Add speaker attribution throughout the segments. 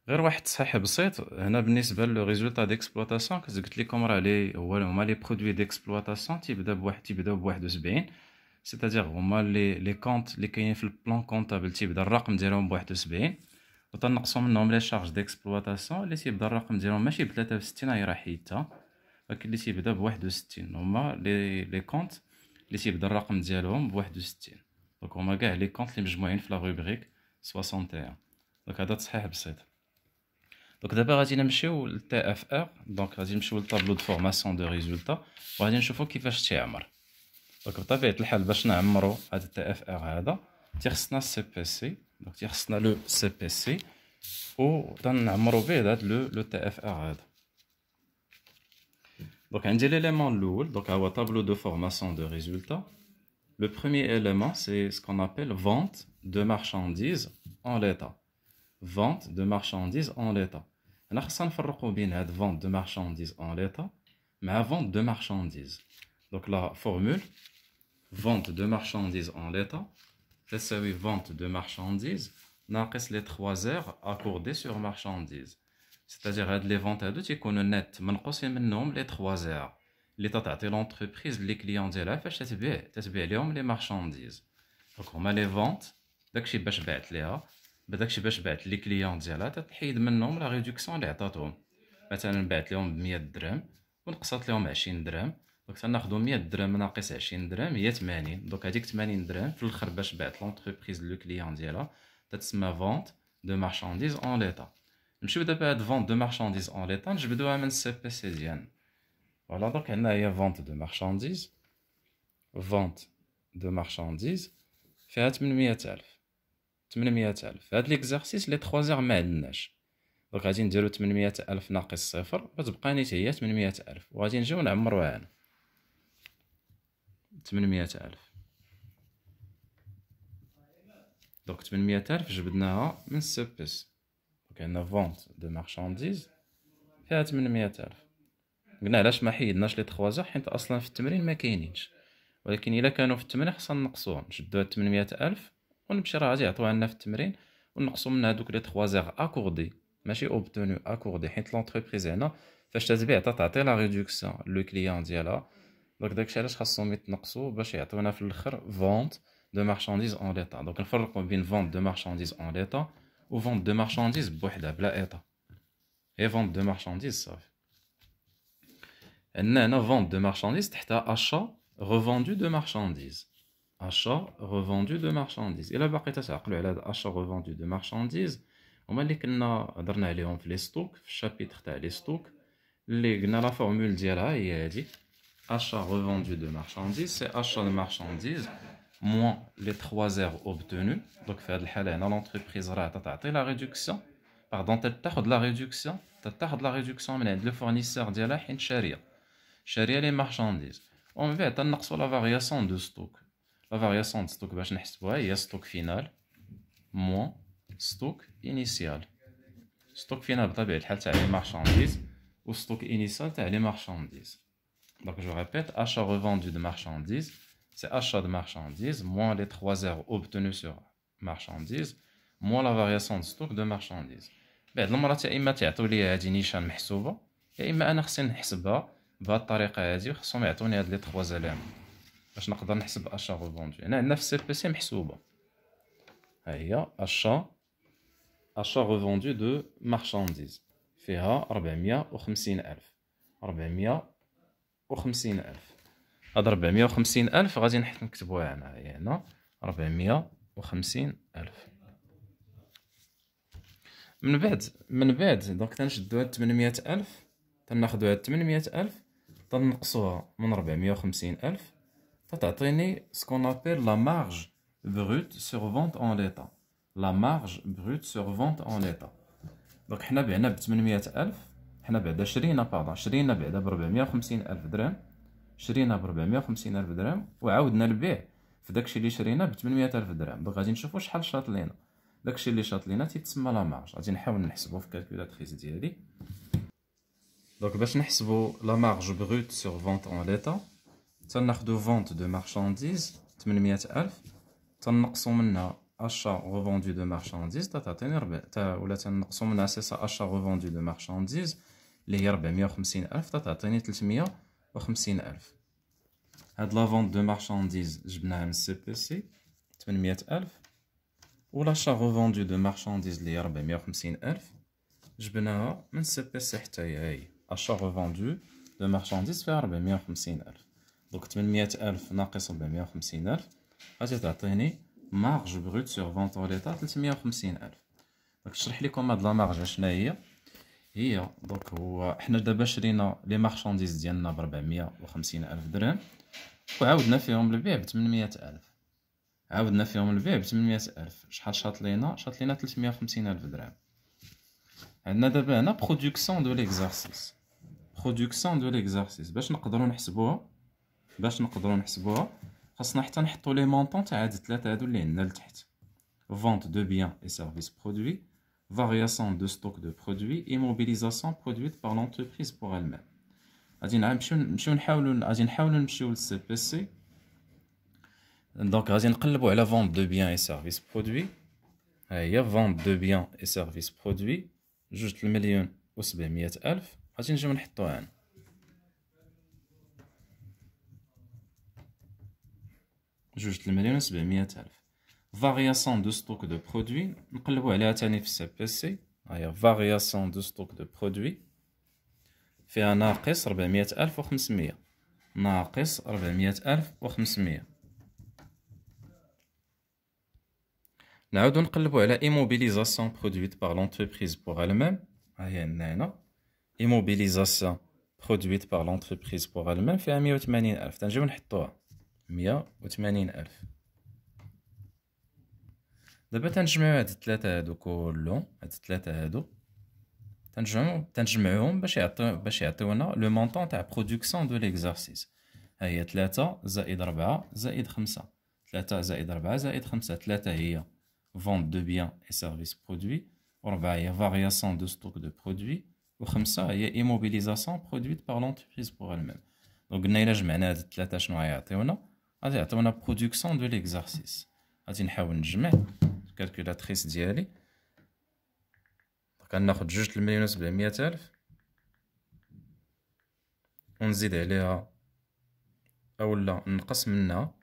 Speaker 1: غير واحد التصحيح بسيط هنا بالنسبه للريزولتا ديكسبلوطاسيون. كنت قلت لكم راه هما لي برودوي ديكسبلوطاسيون تيبداو ب 71، سيتادير هما لي كونط اللي كاينين في البلان كونطابل تيبدا الرقم ديالهم ب 71، وتنقصوا منهم لي شارج ديكسبلوطاسيون اللي تيبدا الرقم ديالهم ماشي ب 63 هي راه حيدتها، ولكن اللي تيبدا ب 61 هما لي كونط اللي تيبدا الرقم ديالهم ب 61. دونك هما كاع لي كونط اللي مجموعين في لا روبريك 61. دونك هذا تصحيح بسيط. دونك دابا غادي نمشيو للتي اف ار. دونك غادي نمشيو للطابلو دو فورماسيون دو ريزولتا وغادي نشوفو كيفاش تيعمر. دونك بطبيعة الحال باش نعمرو هاد التي اف ار هذا تيخصنا السي بي سي. دونك تيخصنا لو سي بي سي و تنعمرو به هاد لو تي اف ار هذا. دونك عندي ليليمون الاول، دونك هو طابلو دو فورماسيون دو ريزولتا. Le premier élément, c'est ce qu'on appelle vente de marchandises en l'état. Vente de marchandises en l'état. On خصنا نفرقوا بين هاد vente de marchandises en l'état مع vente de marchandises. Donc la formule vente de marchandises en l'état تساوي vente de marchandises ناقص les 3 heures accordées sur marchandises. C'est-à-dire هاد les ventes هادو تيكونوا نت منقوصين منهم les 3 heures اللي تعطي لونتربريز لي كليون ديالها فاش تتبيع لهم لي مارشانديز. دونك هما لي فونت داكشي باش بعت ليها، بداكشي باش بعت لي كليون ديالها تتحيد منهم لا ريدكسيون اللي عطاتهم. مثلا بعت لهم ب 100 درهم ونقصت لهم 20 درهم، دونك تناخذوا 100 درهم ناقص 20 درهم هي 80. دونك هذيك 80 درهم في الاخر باش بعت لونتربريز لو كليون ديالها تتسمى فونت دو مارشانديز اون ليتا. نمشيو دابا هاد فونت دو مارشانديز اون ليتا نجبدوها من السي بي سي ديالنا. Voilà, donc on a une vente de marchandises. Vente de marchandises. Fait 800,000. 800,000. Fait l'exercice les 3 heures ما عندناش. دونك غادي نديرو 800,000 ناقص صفر كتبقى نيت هي 800,000 وغادي نجيو نعمروها هنا 800,000. دونك 800,000 جبدناها من السبس. دونك عندنا فونت دو مارشانديز فيها 800,000. قلنا علاش ما حيدناش لي 3 زير حيت اصلا في التمرين ما كاينينش، ولكن الا كانوا في التمرين خصنا نقصوهم. نشدو هاد 800,000 ونمشي راه غادي يعطوها لنا في التمرين ونقصوا من هادوك لي 3 زير اكوردي ماشي اوبتونو اكوردي، حيت لونتربريز هنا فاش تتبيع تعطي لا ريدكسيون لو كليون ديالها. دونك داكشي علاش خاصهم يتنقصوا باش يعطيونا في الاخر فونت دو مارشانديز اون ليتا. دونك نفرقوا بين فونت دو مارشانديز اون ليتا و فونت دو مارشانديز بوحدها بلا ايتا. هي فونت دو مارشانديز صافي. عندنا هنا vente de marchandises تحتها achat revendu de marchandises. achat revendu de marchandises. الا باقي تعقلوا على هذا achat revendu de marchandises هما اللي كنا هضرنا عليهم في لي ستوك في الشابيتر تاع لي ستوك اللي قلنا لا فورمول ديالها هي هذه achat revendu de marchandises c'est achat de marchandises moins les 3 heures obtenues. دونك في هذه الحاله هنا لونتربريز راه تعطي لا ريدكسيون باردون تاخذ لا ريدكسيون من عند لو فورنيسور ديالها حيت شاريه لي مارشانديز ومن بعد تنقصوا لا فارياسيون دو ستوك. لا فارياسيون دو ستوك باش نحسبوها هي ستوك فينال موان ستوك انيسيال. ستوك فينال بطبيعه الحال تاع لي مارشانديز و ستوك انيسيال تاع لي مارشانديز. دونك جو ريبيت achat revendu de marchandises c'est achat de marchandises moins les 3 heures obtenues sur marchandises moins la variation de stock de marchandises. بعد المرات يا اما تعطيو لي هذه نيشان محسوبه يا اما انا خصني نحسبها بهاد الطريقه هذه وخصهم يعطوني هاد لي 3 زلام باش نقدر نحسب اشا ريفوندو. هنا عندنا في السي بي سي محسوبه ها هي اشا ريفوندو دو مارشانديز فيها 450,000. هاد 450,000 غادي نكتبوها هنا هي هنا 450,000. من بعد دونك تنشدو هاد 800,000 تناخدو هاد 800,000 تنقصوها من 450,000 تعطيني سكون ابيل لا مارج بروت سور فونت اون ليتا. لا مارج بروت سور فونت اون ليتا. دونك حنا بعنا ب 800,000 حنا بعدا شرينا بعدا ب 450,000 درهم شرينا ب 450,000 درهم وعاودنا البيع في داكشي اللي شرينا ب 800,000 درهم. دونك غادي نشوفو شحال شاط لينا داكشي اللي شاط لينا تيتسمى لا مارج. غادي نحاول نحسبو في الكالكولاتريس ديالي. دونك باش نحسبو لا مارج بروت سور فونت اون ليتا تناخدو فونت دو مارشانديز 800,000 تنقصو منها achat revendu de marchandises تعطيني ولا تنقصوا منها سي سا achat revendu de marchandises اللي هي 450,000 تعطيني 350,000. هاد لا فونت دو مارشانديز جبناها من السي بي سي 800,000 و l'achat revendu de marchandises اللي هي 450,000 جبناها من السي بي سي حتى هي achat revendu de marchandises فيها 450,000. دونك 800,000 ناقص 450,000 غادي تعطيني مارج بروت سور فونت اون ليطا 350,000. دونك نشرح لكم هاد لا مارج شنو هي دونك هو حنا دابا شرينا لي مارشانديز ديالنا ب 450,000 درهم وعاودنا فيهم البيع ب 800,000. عاودنا فيهم البيع ب 800,000 شحال شاط لينا 350,000 درهم. عندنا دابا هنا برودكسيون دو ليكزارسيس باش نقدروا نحسبوها خاصنا حتى نحطوا لي مونطون تاع هاد الثلاثه هادو اللي عندنا لتحت. vente de biens et services produits, variation de stock de produits et mobilisation produite par l'entreprise pour elle-même. غادي نمشيو نحاولوا نمشيو للسي بي سي. دونك غادي نقلبوا على vente de biens et services produits. ها هي vente de biens et services produits 2,700,000 غادي نجيو نحطوها هنا. جوج 2,700,000. variation de stock de produits نقلبوا عليها تاني في السي بي سي. هي variation de stock de produits فيها ناقص 400,500 ناقص 400,500. نعاودو نقلبوا على immobilisation produite par l'entreprise pour elle-même. هي عندنا هنا immobilisation produite par l'entreprise pour elle-même فيها 180,000 تنجيو نحطوها 180,000. دابا تنجمعو هاد الثلاثه هادو كلهم تنجمعوهم باش يعطيونا لو مونطون تاع برودكسيون دو ليكزارسيس. ها هي 3 زائد 4 زائد 5. 3 زائد 4 زائد 5. 3 هي vente de biens et services produits، و 4 هي variation de stock de produits، و 5 هي immobilisation produite par l'entreprise pour elle-même. دونك قلنا الا جمعنا هاد الثلاثه شنو غيعطيونا؟ غادي يعطيونا برودكسيون دو ليكزارسيس. غادي نحاول نجمع الكالكولاتريس ديالي. كناخد 2,700,000 ونزيد عليها اولا نقص منها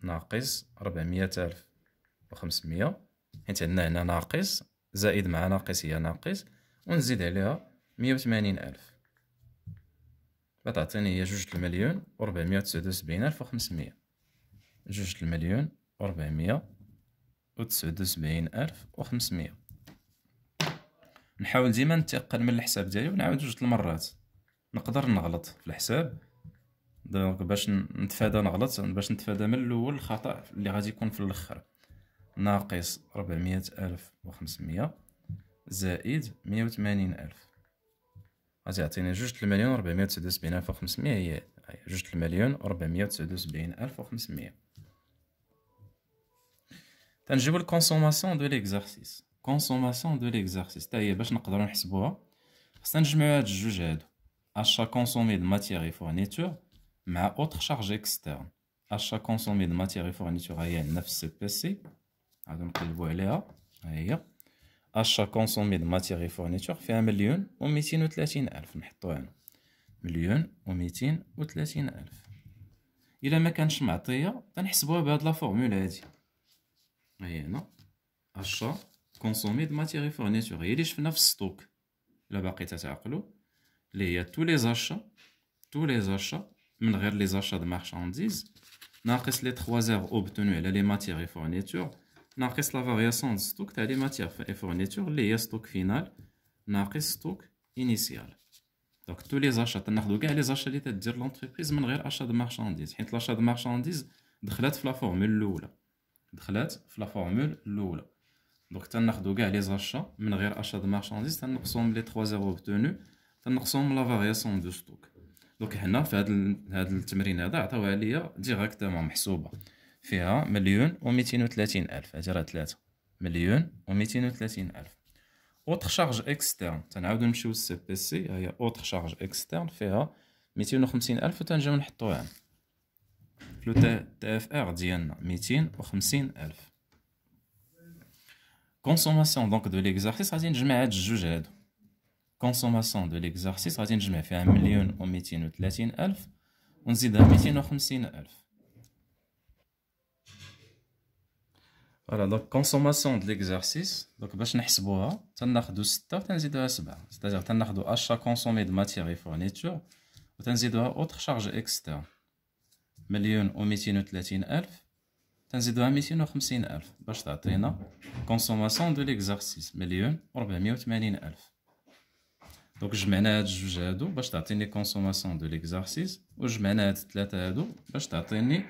Speaker 1: ناقص 400,500 حيت عندنا هنا ناقص زائد مع ناقص هي ناقص، ونزيد عليها 180,000 غتعطيني هي 2,479,500. 2,479,500. نحاول ديما نتيقن من الحساب ديالي ونعاود جوج المرات. نقدر نغلط في الحساب دونك باش نتفادى نغلط، باش نتفادى من الاول الخطا اللي غادي يكون في الاخر. ناقص 400,500 زائد 180,000 غادي يعطيني 2,479,500. هي 2,479,500. تنجيو الكونسوماسيون دو ليكزارسيس. كونسوماسيون دو ليكزارسيس حتى هي باش نقدروا نحسبوها خصنا نجمعوا هاد الجوج هادو. achat consommé de matières et fournitures مع autre charge externe. achat consommé de matières et fournitures هي عندنا في السي بي سي، غادي نقلبوا عليها. ها هي achat consommé de matières et fournitures فيها 1,230,000 نحطوها هنا 1,230,000. الا ما كانش معطيه تنحسبوها بهاد لا فورمول هادي. هي هنا achat consommé de matières et fournitures هي اللي شفنا في الستوك الا باقي تتعقلوا، اللي هي tous les achats من غير les achats de marchandises ناقص les 3 heures obtenues على les matières et fournitures ناقص la variation de stock تاع les matières et fournitures اللي هي stock final ناقص stock initial. دونك tous les achats تناخدو كاع les achats اللي تدير لونتربريز من غير achat de marchandises، حيت l'achat de marchandises دخلات في لا فورمول الاولى. دونك تناخدو كاع les achats من غير achat de marchandises تنقصوهم les 3 heures obtenues تنقصوهم لا فارياسيون دو ستوك. دونك هنا في هذا التمرين هذا عطاوها ليا ديريكتومون محسوبه فيها 1,230,000. هادي راه 3 1,230,000. اوتر شارج اكسترن تنعاودو نمشيو للسي بي سي. هي اوتر شارج اكسترن فيها 250,000 وتنجيو نحطوها في لو تي اف ار ديالنا 250,000. consommation donc de l'exercice غادي نجمع هاد الجوج هادو. consommation de l'exercice غادي نجمع فيها 1,230,000 ونزيدها 250,000. فوالا دونك consommation de l'exercice donc باش نحسبوها تناخدو 6 وتنزيدوها 7 c'est-à-dire تناخدو achat consommé de matière et fourniture وتنزيدوها autre charge externe 1,230,000 تنزيدوها 250,000 باش تعطينا consommation de l'exercice 1,480,000. دونك جمعنا هاد الجوج هادو باش تعطيني consommation de l'exercice وجمعنا هاد الثلاثه هادو باش تعطيني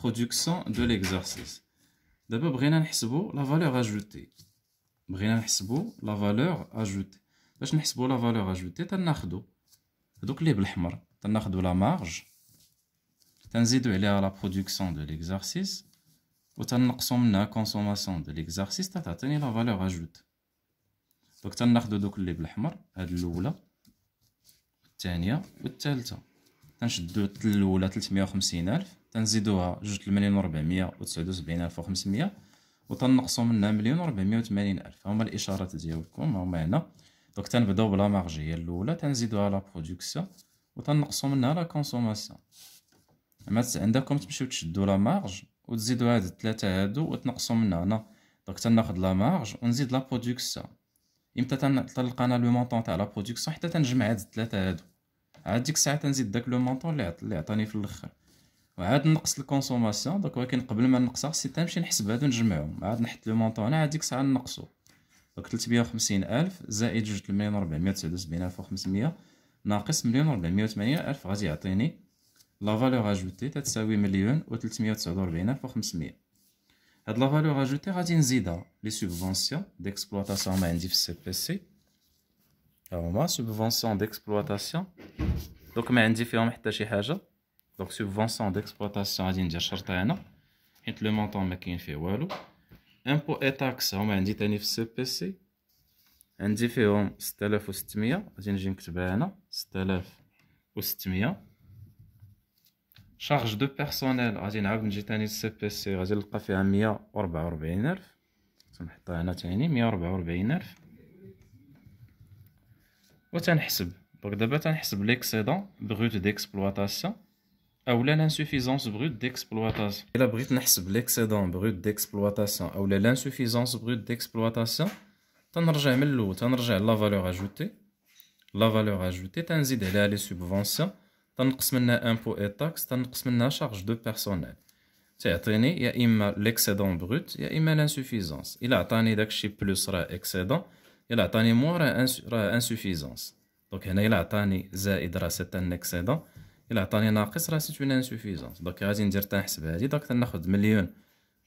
Speaker 1: production de l'exercice. دابا بغينا نحسبو لا فالور اجوتي. لا فالور اجوتي. باش نحسبو لا فالور اجوتي تناخدو هادوك اللي بالاحمر تناخدو لا مارج تنزيدو عليها لا برودكسيون دو ليكزارسيس وتنقصو منها كونسوماسيون دو ليكزارسيس تعطيني لا فالور اجوت. دونك تناخدو دوك اللي بالاحمر هاد الاولى الثانيه والثالثه تنشدو الاولى 350,000 تنزيدوها 2,479,500 وتنقصو منها 1,480,000. هما الاشارات ديالكم هما هنا. دونك تنبداو بلا مارج هي الاولى تنزيدوها لا برودكسيون وتنقصو منها لا كونسوماسيون. اما عندكم تمشيو تشدو لا مارج وتزيدو هاد الثلاثه هادو وتنقصو منها هنا. دونك تناخد لا مارج ونزيد لا برودكسيون. امتى تلقانا لو مونطون تاع لا برودكسيون حتى تنجمع هاد الثلاثه هادو. عاد ديك الساعه تنزيد داك لو مونطون اللي عطاني في الاخر وعاد نقص الكونسوماسيون. دونك ولكن قبل ما نقصها خصني تنمشي نحسب هادو نجمعهم عاد نحط لو مونطون هنا عاد ديك الساعه نقصو. دونك 350,000 زائد 2,479,500 ناقص 1,480,000 غادي يعطيني لا فالور اجوتي تتساوي 1,349,500. هاد لا فالور اجوتي غادي نزيدها لي سوبفونسيون ديكسبلوطاسيون ما عندي في السي بي سي هما سوبفونسيون ديكسبلوطاسيون. دونك ما عندي فيهم حتى شي حاجه. دونك سوبفونسيون ديكسبلوطاسيون غادي ندير شرطه هنا حيت لو مونطون ما كاين فيه والو. امبو اي تاكس هما عندي تاني في السي بي سي عندي فيهم 6,600 غادي نجي نكتبها هنا 6,600. شارج دو بيرسونيل غادي نعاود نجي تاني السي بي سي غادي نلقى فيها 144,000 تنحطها هنا تاني 144,000 وتنحسب. دونك دابا تنحسب ليكسيدون بروت ديكسبلوطاسيون اولا لانسوفيزونس بروت ديكسبلوطاسيون. الا بغيت نحسب ليكسيدون بروت ديكسبلوطاسيون اولا لانسوفيزونس بروت ديكسبلوطاسيون تنرجع من الاول تنرجع لا فالور اجوتي. لا فالور اجوتي تنزيد عليها لي سوبفونسيون تنقص منها امبو اي تاكس تنقص منها شارج دو بيرسونيل تعطيني يا اما ليكسيدون بروت يا اما لانسوفيزونس. الا عطاني داكشي بلس راه اكسيدون الا عطاني موا راه انسوفيزونس. دونك هنا الا عطاني زائد راه سي ان اكسيدون الا عطاني ناقص راه سي اون انسوفيزونس. دونك غادي ندير تنحسب هادي. دونك تناخد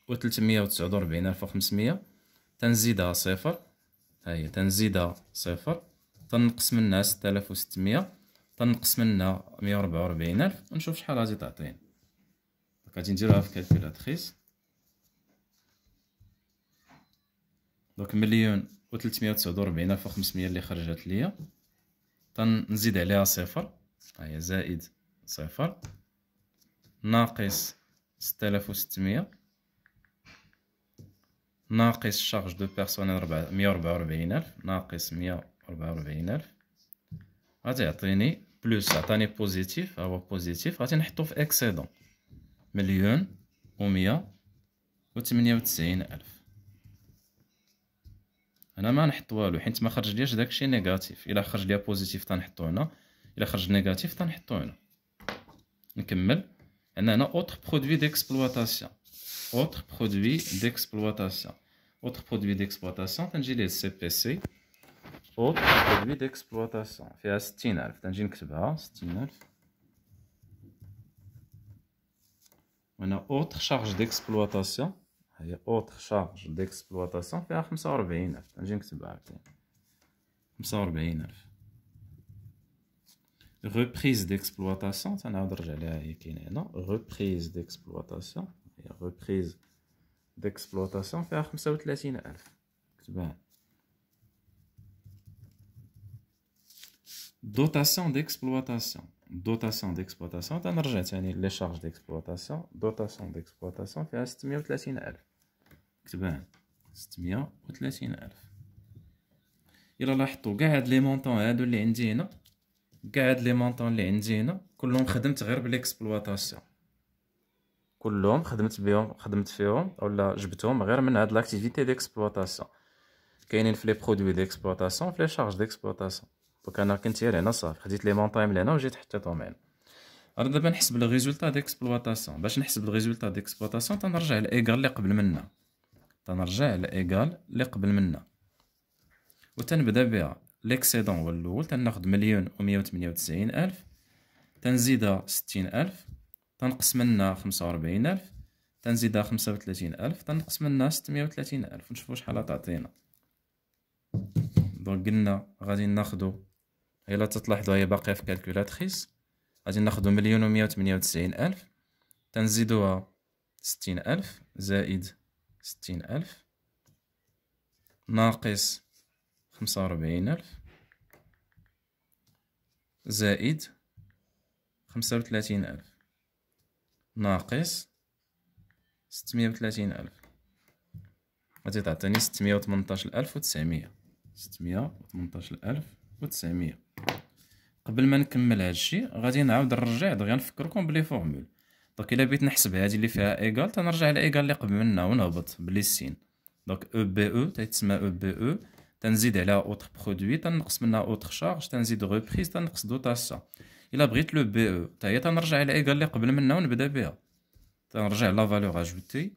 Speaker 1: 1,349,500 تنزيدها صفر ها هي تنزيدها صفر تنقص منها 6,600 تنقص منها 144,000 ونشوف شحال غادي تعطيني. دونك غادي نديروها في كالكولاتريس. دونك 1,349,500 اللي خرجت ليا تنزيد عليها صفر ها هي زائد صفر ناقص 6,600 ناقص شارج دو بيرسونيل 144,000 ناقص 144,000 غادي يعطيني بلوس عطاني بوزيتيف ها هو بوزيتيف غادي نحطو في اكسيدون 1,198,000. هنا ما نحط والو حيت ما خرج لياش داكشي نيجاتيف. الا خرج ليا بوزيتيف تنحطو هنا الا خرج نيجاتيف تنحطو هنا. نكمل عندنا هنا اوتر برودوي ديكسبلوطاسيون. اوتر برودوي ديكسبلوطاسيون اوتر برودوي ديكسبلوطاسيون تنجي ليه السي بي سي اوتر برودوي ديكسبلوطاسيون فيها 60,000 تنجي نكتبها 60,000. هنا اوتر شارج ديكسبلوطاسيون هي اوتر شارج ديكسبلوطاسيون فيها 45,000 تنجي نكتبها عاوتاني 45,000. reprise d'exploitation تنعاود نرجع ليها هي كاينه هنا reprise d'exploitation هي reprise d'exploitation فيها 35,000 كتبها. dotation d'exploitation تنرجع تاني لي شارج d'exploitation dotation d'exploitation فيها 630,000 كتبها. 630,000. إلا لاحظتو كاع هاد لي مونطون هادو اللي عندي هنا، كاع هاد لي مونطون اللي عندي هنا كلهم خدمت غير بالاكسبلواتاسيون، كلهم خدمت فيهم اولا جبتهم غير من هاد لاكتيفيتي ديكسبلواتاسيون. كاينين في لي برودوي ديكسبلواتاسيون في لي شارج ديكسبلواتاسيون. دونك انا كنت غير هنا صافي خديت لي مونطون من هنا وجيت حطيتهم هنا. انا دابا نحسب لو ريزولطا ديكسبلواتاسيون. باش نحسب لو ريزولطا ديكسبلواتاسيون تنرجع لايكال اللي قبل منا، تنرجع لايكال اللي قبل منا وتنبدا بها. ليكسيدون هو الاول، تناخد 1,198,000 تنزيدها 60,000 تنقص منها 45,000 تنزيدها 35,000 تنقص منها 630,000 ونشوفو شحال تعطينا. دونك قلنا غادي ناخدو، الا تتلاحظوا هي باقيه في كالكولاتريس، غادي ناخدو 1,198,000 تنزيدوها 60,000 زائد 60,000 ناقص 45,000 زائد 35,000 ناقص 630,000 غادي تعطيني 618,900. 618,900. قبل ما نكمل هادشي غادي نعاود نرجع دغيا نفكركم بلي فورمول. دونك الا بغيت نحسب هادي اللي فيها ايكال تنرجع لايكال اللي قبل منها ونهبط بلي سين. دونك او بي او تيتسمى او بي او، تنزيد عليها اوتر برودوي تنقص منها اوتر شارج تنزيد ريبريز تنقص دوطاسيون. الا بغيت لو بي او حتى هي تنرجع لايكال اللي قبل منها ونبدا بها، تنرجع لا فالور اجوتي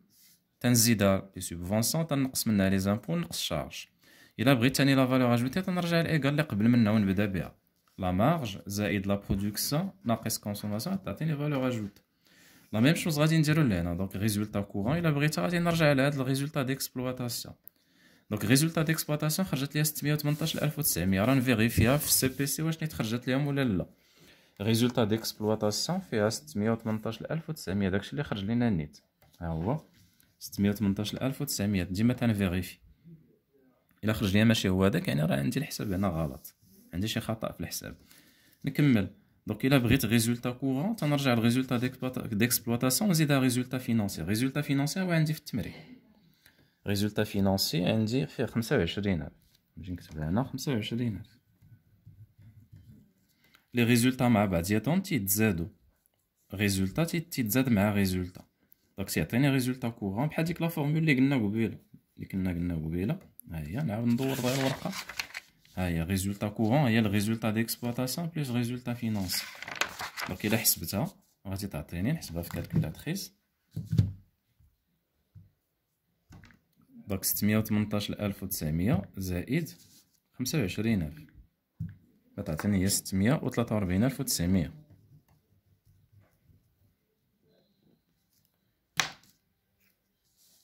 Speaker 1: تنزيدها لي سوبفونسيون تنقص منها لي زامبو نقص شارج. الا بغيت ثاني لا فالور اجوتي تنرجع لايكال اللي قبل منها ونبدا بها. لا مارج زائد لا برودكسيون ناقص كونسوماسيون تعطيني فالور اجوتي. لا ميم شوز غادي نديرو لهنا. دونك ريزولطا كورون الا بغيتها غادي نرجع لهاد الريزولطا ديكسبلواتاسيون. دونك ريزولطا ديكسبلواتاسيون خرجت ليا 618,900. راه نفيريفيها في السي بي سي واش نيت خرجت ليهم ولا لا. ريزولطا ديكسبلواتاسيون فيها 618,900 داكشي اللي خرج لينا نيت. ها هو 618,900. ديما تنفيريفي الا خرج ليا ماشي هو هذاك يعني راه عندي الحساب هنا غلط، عندي شي خطا في الحساب. نكمل. دونك الا بغيت ريزولطا كورون تنرجع لريزولطا ديكسبلواتاسيون نزيدها ريزولطا فينونسي. ريزولطا فينونسي هو عندي في التمرين. ريزولطا فينونسي عندي فيه 25,000. نجي نكتبها هنا 25,000. لي ريزولطا مع بعضياتهم تيتزادو، ريزولطا تيتزاد مع ريزولطا. دونك تيعطيني ريزولطا كورون بحال ديك لا فورمول اللي قلنا قبيله. ها هي نعاود ندور دغيا الورقه. ها هي ريزولطا كورون هي الريزولطا ديكسبلواتاسيون بلس ريزولطا فينونسي. دونك الا حسبتها غادي تعطيني، نحسبها في كالكولاتريس. دونك 618,900 زائد 25,000 غتعطيني هي 643,900.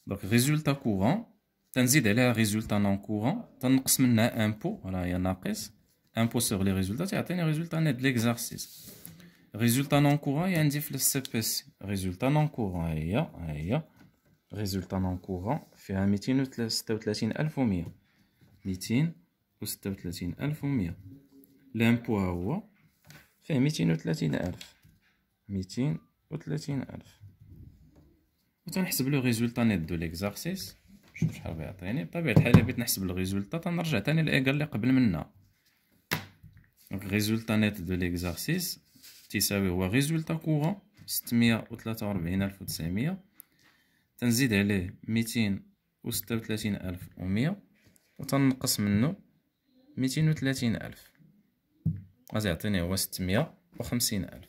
Speaker 1: دونك ريزولطا كورون تنزيد عليها ريزولطا نون كورون تنقص منها امبو، راه هي ناقص امبو سور لي ريزولطا تعطيني ريزولطا نيت ليكزارسيس. ريزولطا نون كورون هي عندي في السي بي سي. ريزولطا نون كورون هي ريزولطا نون كورون فيها 236,100. 236,100. لامبو ها هو فيه 230,000. 230,000 وتنحسب لو ريزولطا نيت دو ليكزارسيس. شوف شحال غيعطيني. بطبيعة الحال الا بغيت نحسب الريزولطا تنرجع تاني لايكال اللي قبل منها. دونك ريزولطا نيت دو ليكزارسيس تيساوي هو ريزولطا كورون 643,900 تنزيد عليه 236,100 وتنقص منه 230,000 غادي يعطيني هو 650,000.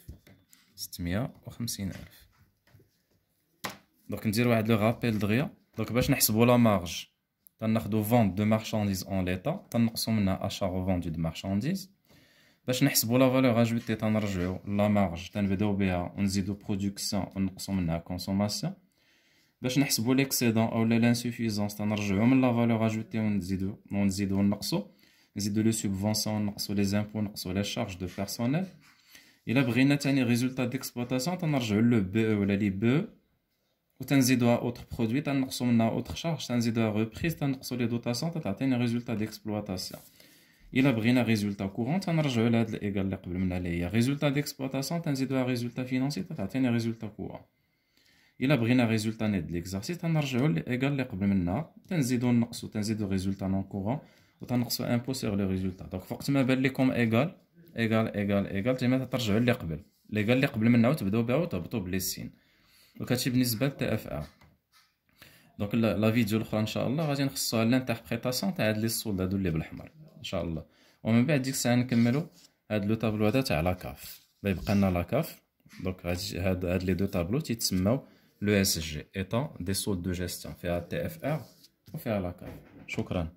Speaker 1: 650,000. دونك ندير واحد لو رابيل دغيا. دونك باش نحسبو لا مارج تناخدو فونت دو مارشانديز اون ليطا تنقصو منها اشا ريفوندو دو مارشانديز. باش نحسبو لا فالور اجوتي تنرجعو لا مارج تنبداو بها ونزيدو برودكسيون ونقصو منها كونسوماسيون. باش نحسبو ليكسيدون اولا لانسوفيزونس تنرجعو من لا فالور اجوتي ونزيدو ونقصو، نزيدو لو سوبفونسيون ونقصو لي زامبو ونقصو لي شارج دو بيرسونيل. الا بغينا تاني ريزولطا ديكسبلواتاسيون تنرجعو لو بي او ولا لي بي وتنزيدوها اوتر برودوي تنقصو منها اوتر شارج تنزيدوها ريبريز تنقصو لي دوطاسيون تعطيني ريزولطا ديكسبلواتاسيون. الا بغينا ريزولطا كورون تنرجعو لهاد الايكال اللي قبل منها اللي هي ريزولطا ديكسبلواتاسيون تنزيدوها ريزولطا فينونسي تعطيني ريزولطا كورون. الا بغينا ريزولتا نيت د ليكزارسيس تنرجعوا لإيكال اللي قبل منها، تنزيدو نقصو، تنزيدو ريزولتا نون كورون وتنقصو امبو سيغ لو ريزولتا. دونك فوقت ما بان لكم ايكال ايكال ايكال ايكال تما ترجعوا اللي قبل، ليكال اللي قبل منها وتبداو بها وتهبطوا بلي سين. دونك هادشي بالنسبه لتي اف ار. دونك لا فيديو الاخرى ان شاء الله غادي نخصوها لانتربريتاسيون تاع هاد لي سولد هادو اللي بالحمر ان شاء الله. ومن بعد ديك الساعه نكملوا هاد لو طابلو هذا تاع لاكاف. يبقى لنا لاكاف. دونك هاد لي دو طابلو تيتسماو لو اس جي، ايتا دي سولد دو جيستيون، فيها تي اف ار وفيها لاكاف. شكرا.